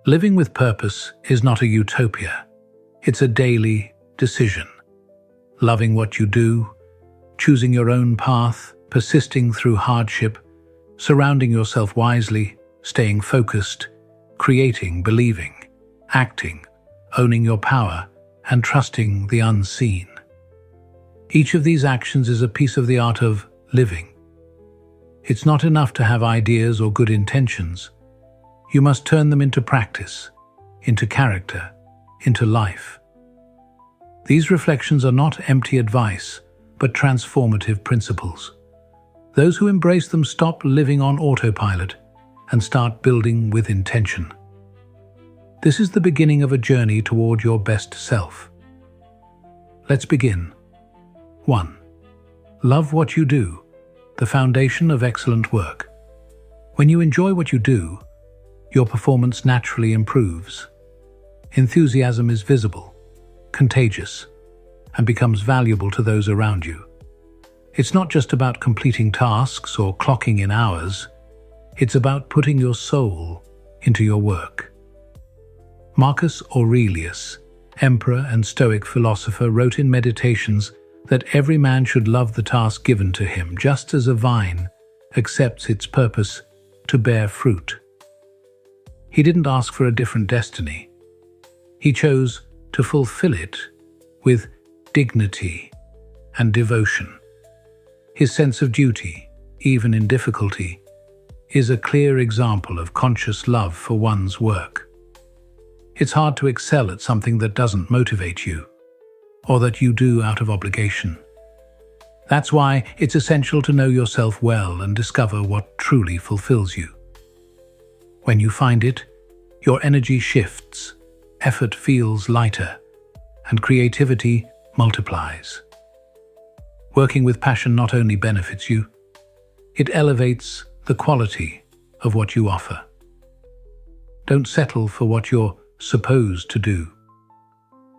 Living with purpose is not a utopia. It's a daily decision. Loving what you do, choosing your own path, persisting through hardship, surrounding yourself wisely, staying focused, creating, believing, acting, owning your power, and trusting the unseen. Each of these actions is a piece of the art of living. It's not enough to have ideas or good intentions. You must turn them into practice, into character, into life. These reflections are not empty advice, but transformative principles. Those who embrace them stop living on autopilot and start building with intention. This is the beginning of a journey toward your best self. Let's begin. 1. Love what you do, the foundation of excellent work. When you enjoy what you do, your performance naturally improves. Enthusiasm is visible, contagious, and becomes valuable to those around you. It's not just about completing tasks or clocking in hours. It's about putting your soul into your work. Marcus Aurelius, emperor and Stoic philosopher, wrote in Meditations that every man should love the task given to him, just as a vine accepts its purpose to bear fruit. He didn't ask for a different destiny. He chose to fulfill it with dignity and devotion. His sense of duty, even in difficulty, is a clear example of conscious love for one's work. It's hard to excel at something that doesn't motivate you, or that you do out of obligation. That's why it's essential to know yourself well and discover what truly fulfills you. When you find it, your energy shifts, effort feels lighter, and creativity multiplies. Working with passion not only benefits you, it elevates the quality of what you offer. Don't settle for what you're supposed to do.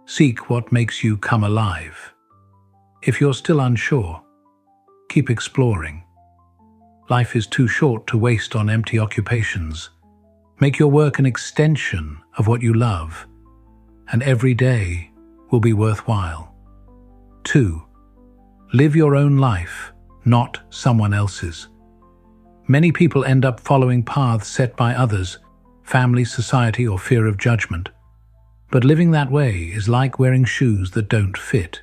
Seek what makes you come alive. If you're still unsure, keep exploring. Life is too short to waste on empty occupations. Make your work an extension of what you love, and every day will be worthwhile. 2. Live your own life, not someone else's. Many people end up following paths set by others, family, society, or fear of judgment. But living that way is like wearing shoes that don't fit.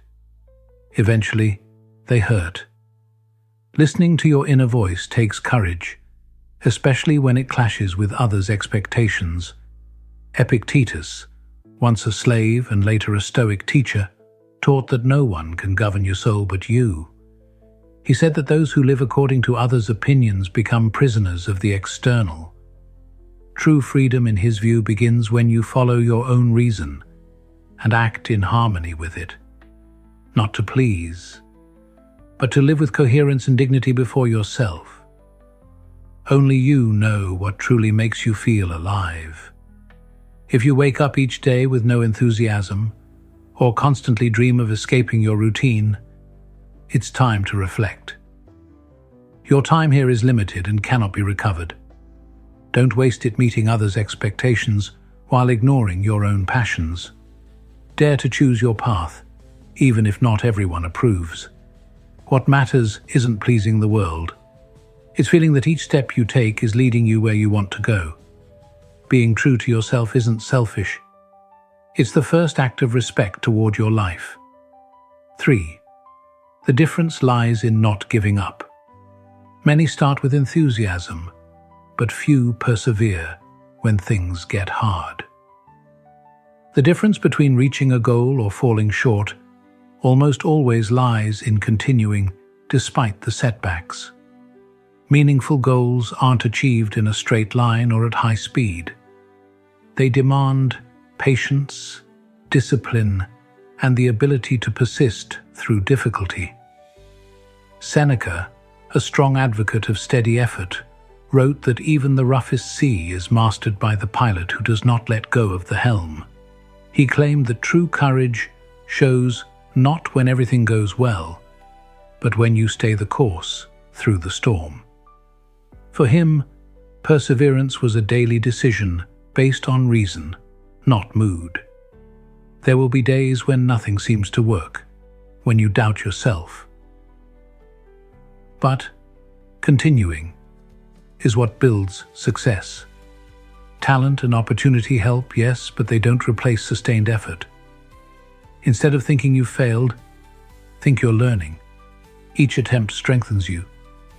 Eventually, they hurt. Listening to your inner voice takes courage, especially when it clashes with others' expectations. Epictetus, once a slave and later a Stoic teacher, taught that no one can govern your soul but you. He said that those who live according to others' opinions become prisoners of the external. True freedom, in his view, begins when you follow your own reason and act in harmony with it. Not to please, but to live with coherence and dignity before yourself. Only you know what truly makes you feel alive. If you wake up each day with no enthusiasm, or constantly dream of escaping your routine, it's time to reflect. Your time here is limited and cannot be recovered. Don't waste it meeting others' expectations while ignoring your own passions. Dare to choose your path, even if not everyone approves. What matters isn't pleasing the world. It's feeling that each step you take is leading you where you want to go. Being true to yourself isn't selfish. It's the first act of respect toward your life. 3. The difference lies in not giving up. Many start with enthusiasm, but few persevere when things get hard. The difference between reaching a goal or falling short almost always lies in continuing despite the setbacks. Meaningful goals aren't achieved in a straight line or at high speed. They demand patience, discipline, and the ability to persist through difficulty. Seneca, a strong advocate of steady effort, wrote that even the roughest sea is mastered by the pilot who does not let go of the helm. He claimed that true courage shows not when everything goes well, but when you stay the course through the storm. For him, perseverance was a daily decision based on reason, not mood. There will be days when nothing seems to work, when you doubt yourself. But continuing is what builds success. Talent and opportunity help, yes, but they don't replace sustained effort. Instead of thinking you've failed, think you're learning. Each attempt strengthens you.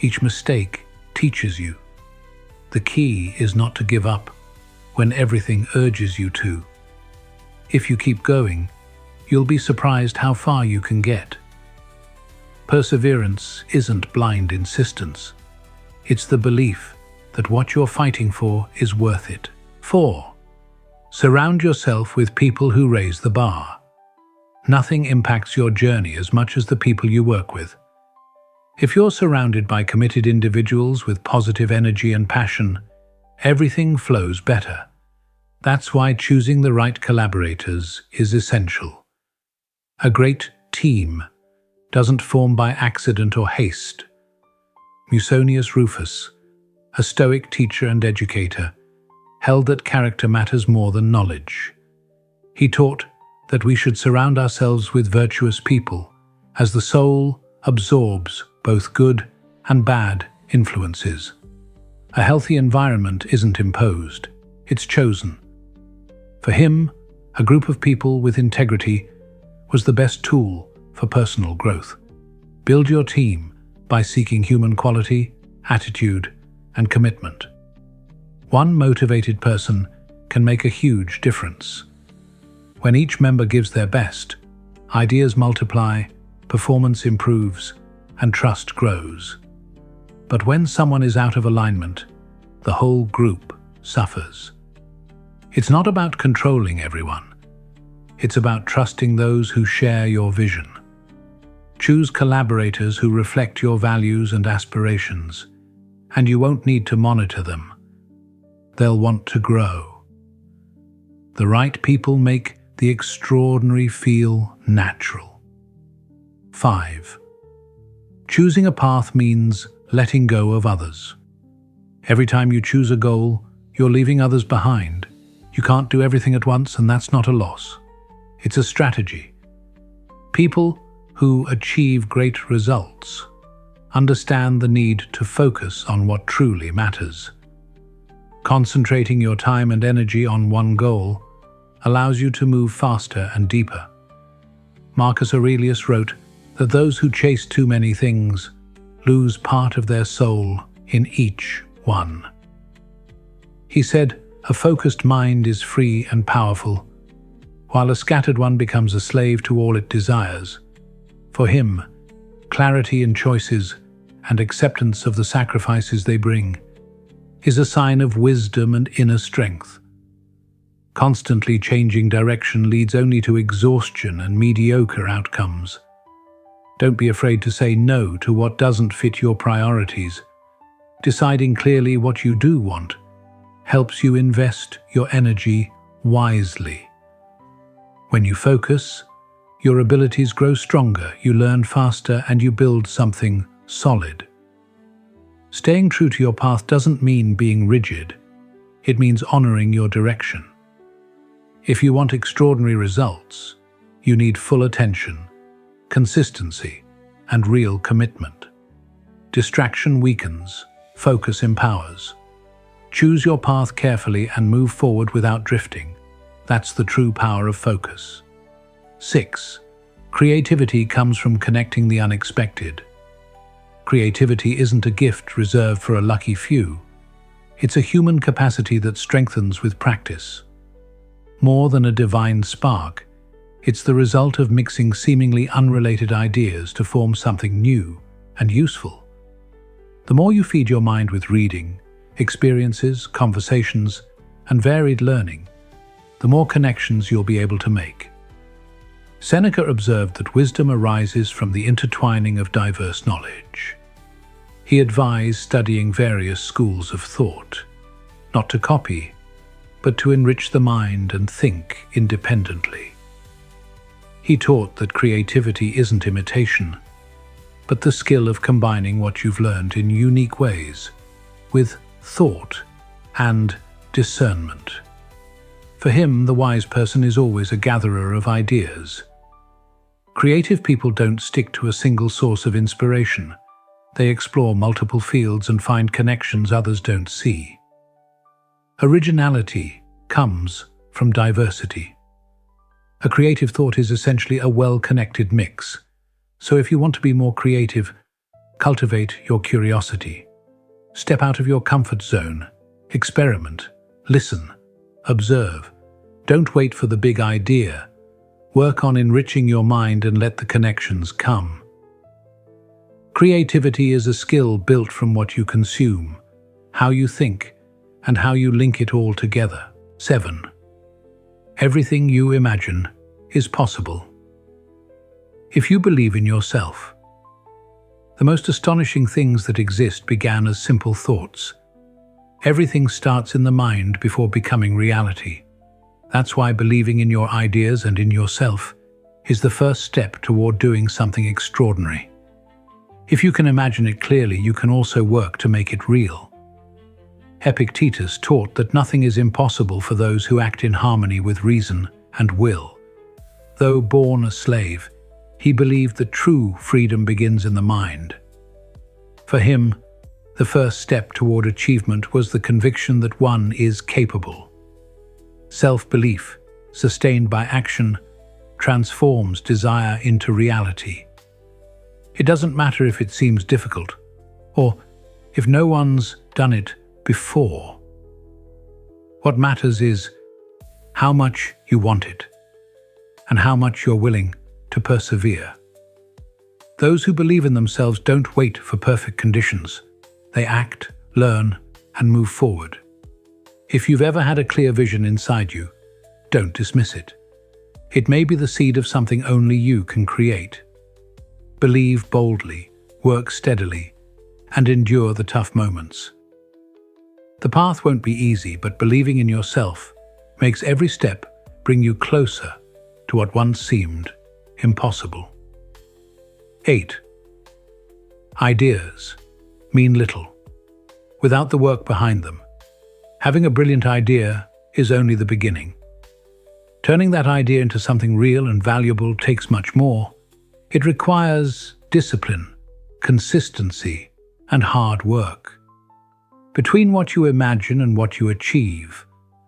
Each mistake teaches you. The key is not to give up when everything urges you to. If you keep going, you'll be surprised how far you can get. Perseverance isn't blind insistence. It's the belief that what you're fighting for is worth it. 4. Surround yourself with people who raise the bar. Nothing impacts your journey as much as the people you work with. If you're surrounded by committed individuals with positive energy and passion, everything flows better. That's why choosing the right collaborators is essential. A great team doesn't form by accident or haste. Musonius Rufus, a Stoic teacher and educator, held that character matters more than knowledge. He taught that we should surround ourselves with virtuous people, as the soul absorbs both good and bad influences. A healthy environment isn't imposed, it's chosen. For him, a group of people with integrity was the best tool for personal growth. Build your team by seeking human quality, attitude, and commitment. One motivated person can make a huge difference. When each member gives their best, ideas multiply, performance improves, and trust grows. But when someone is out of alignment, the whole group suffers. It's not about controlling everyone. It's about trusting those who share your vision. Choose collaborators who reflect your values and aspirations, and you won't need to monitor them. They'll want to grow. The right people make the extraordinary feel natural. 5. Choosing a path means letting go of others. Every time you choose a goal, you're leaving others behind. You can't do everything at once, and that's not a loss. It's a strategy. People who achieve great results understand the need to focus on what truly matters. Concentrating your time and energy on one goal allows you to move faster and deeper. Marcus Aurelius wrote that those who chase too many things lose part of their soul in each one. He said, "A focused mind is free and powerful, while a scattered one becomes a slave to all it desires." For him, clarity in choices and acceptance of the sacrifices they bring is a sign of wisdom and inner strength. Constantly changing direction leads only to exhaustion and mediocre outcomes. Don't be afraid to say no to what doesn't fit your priorities. Deciding clearly what you do want helps you invest your energy wisely. When you focus, your abilities grow stronger, you learn faster, and you build something solid. Staying true to your path doesn't mean being rigid. It means honoring your direction. If you want extraordinary results, you need full attention, consistency, and real commitment. Distraction weakens, focus empowers. Choose your path carefully and move forward without drifting. That's the true power of focus. 6. Creativity comes from connecting the unexpected. Creativity isn't a gift reserved for a lucky few. It's a human capacity that strengthens with practice. More than a divine spark, it's the result of mixing seemingly unrelated ideas to form something new and useful. The more you feed your mind with reading, experiences, conversations, and varied learning, the more connections you'll be able to make. Seneca observed that wisdom arises from the intertwining of diverse knowledge. He advised studying various schools of thought, not to copy, but to enrich the mind and think independently. He taught that creativity isn't imitation, but the skill of combining what you've learned in unique ways with thought and discernment. For him, the wise person is always a gatherer of ideas. Creative people don't stick to a single source of inspiration. They explore multiple fields and find connections others don't see. Originality comes from diversity. A creative thought is essentially a well-connected mix. So if you want to be more creative, cultivate your curiosity. Step out of your comfort zone. Experiment. Listen. Observe. Don't wait for the big idea. Work on enriching your mind and let the connections come. Creativity is a skill built from what you consume, how you think, and how you link it all together. 7. Everything you imagine is possible. If you believe in yourself. The most astonishing things that exist began as simple thoughts. Everything starts in the mind before becoming reality. That's why believing in your ideas and in yourself is the first step toward doing something extraordinary. If you can imagine it clearly, you can also work to make it real. Epictetus taught that nothing is impossible for those who act in harmony with reason and will. Though born a slave, he believed that true freedom begins in the mind. For him, the first step toward achievement was the conviction that one is capable. Self-belief, sustained by action, transforms desire into reality. It doesn't matter if it seems difficult, or if no one's done it before. What matters is how much you want it, and how much you're willing to persevere. Those who believe in themselves don't wait for perfect conditions. They act, learn, and move forward. If you've ever had a clear vision inside you, don't dismiss it. It may be the seed of something only you can create. Believe boldly, work steadily, and endure the tough moments. The path won't be easy, but believing in yourself makes every step bring you closer to what once seemed impossible. 8. Ideas mean little without the work behind them. Having a brilliant idea is only the beginning. Turning that idea into something real and valuable takes much more. It requires discipline, consistency, and hard work. Between what you imagine and what you achieve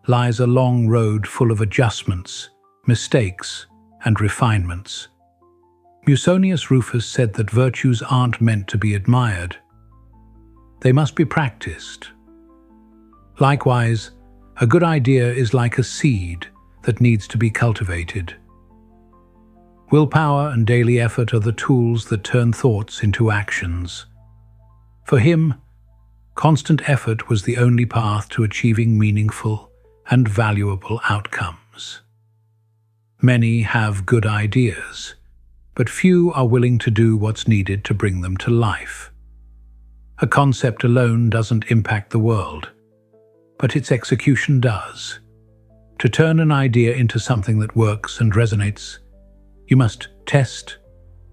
lies a long road full of adjustments, mistakes, and refinements. Musonius Rufus said that virtues aren't meant to be admired. They must be practiced. Likewise, a good idea is like a seed that needs to be cultivated. Willpower and daily effort are the tools that turn thoughts into actions. For him, constant effort was the only path to achieving meaningful and valuable outcomes. Many have good ideas, but few are willing to do what's needed to bring them to life. A concept alone doesn't impact the world, but its execution does. To turn an idea into something that works and resonates, you must test,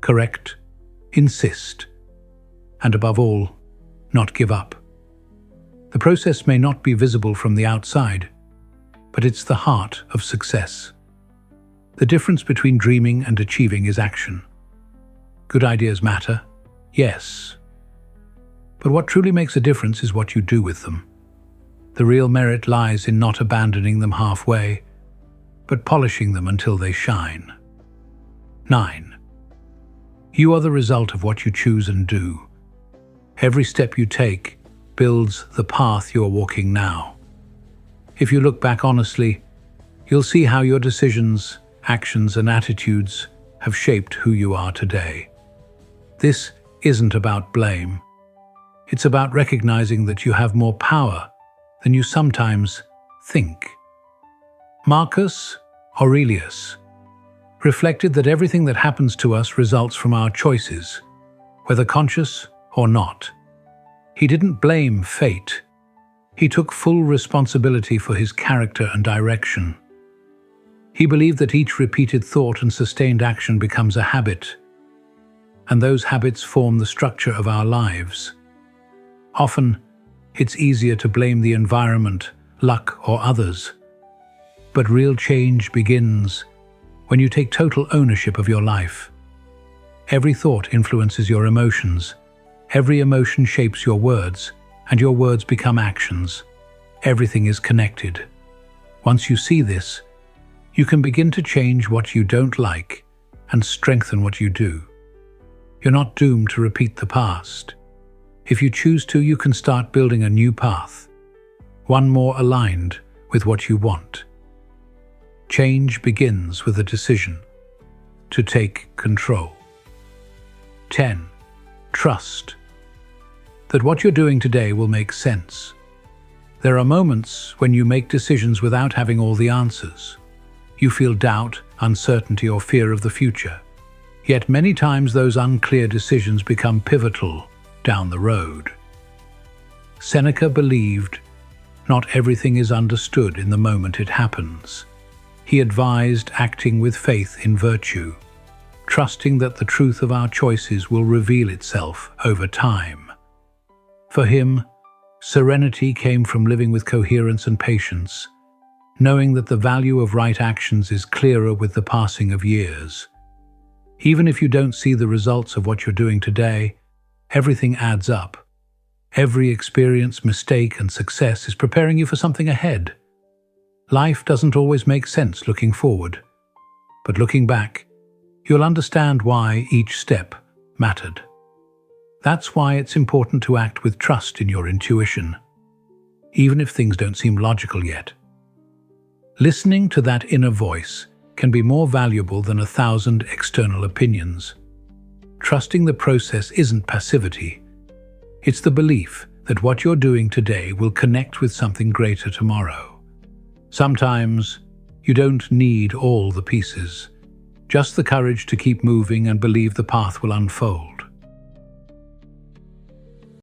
correct, insist, and above all, not give up. The process may not be visible from the outside, but it's the heart of success. The difference between dreaming and achieving is action. Good ideas matter, yes. But what truly makes a difference is what you do with them. The real merit lies in not abandoning them halfway, but polishing them until they shine. 9. You are the result of what you choose and do. Every step you take builds the path you are walking now. If you look back honestly, you'll see how your decisions, actions, and attitudes have shaped who you are today. This isn't about blame. It's about recognizing that you have more power than you sometimes think. Marcus Aurelius reflected that everything that happens to us results from our choices, whether conscious or not. He didn't blame fate. He took full responsibility for his character and direction. He believed that each repeated thought and sustained action becomes a habit, and those habits form the structure of our lives. Often, it's easier to blame the environment, luck, or others. But real change begins when you take total ownership of your life. Every thought influences your emotions. Every emotion shapes your words, and your words become actions. Everything is connected. Once you see this, you can begin to change what you don't like and strengthen what you do. You're not doomed to repeat the past. If you choose to, you can start building a new path, one more aligned with what you want. Change begins with a decision to take control. 10. Trust that what you're doing today will make sense. There are moments when you make decisions without having all the answers. You feel doubt, uncertainty, or fear of the future. Yet many times those unclear decisions become pivotal down the road. Seneca believed, "Not everything is understood in the moment it happens." He advised acting with faith in virtue, trusting that the truth of our choices will reveal itself over time. For him, serenity came from living with coherence and patience, knowing that the value of right actions is clearer with the passing of years. Even if you don't see the results of what you're doing today, everything adds up. Every experience, mistake, and success is preparing you for something ahead. Life doesn't always make sense looking forward, but looking back, you'll understand why each step mattered. That's why it's important to act with trust in your intuition, even if things don't seem logical yet. Listening to that inner voice can be more valuable than 1,000 external opinions. Trusting the process isn't passivity. It's the belief that what you're doing today will connect with something greater tomorrow. Sometimes you don't need all the pieces, just the courage to keep moving and believe the path will unfold.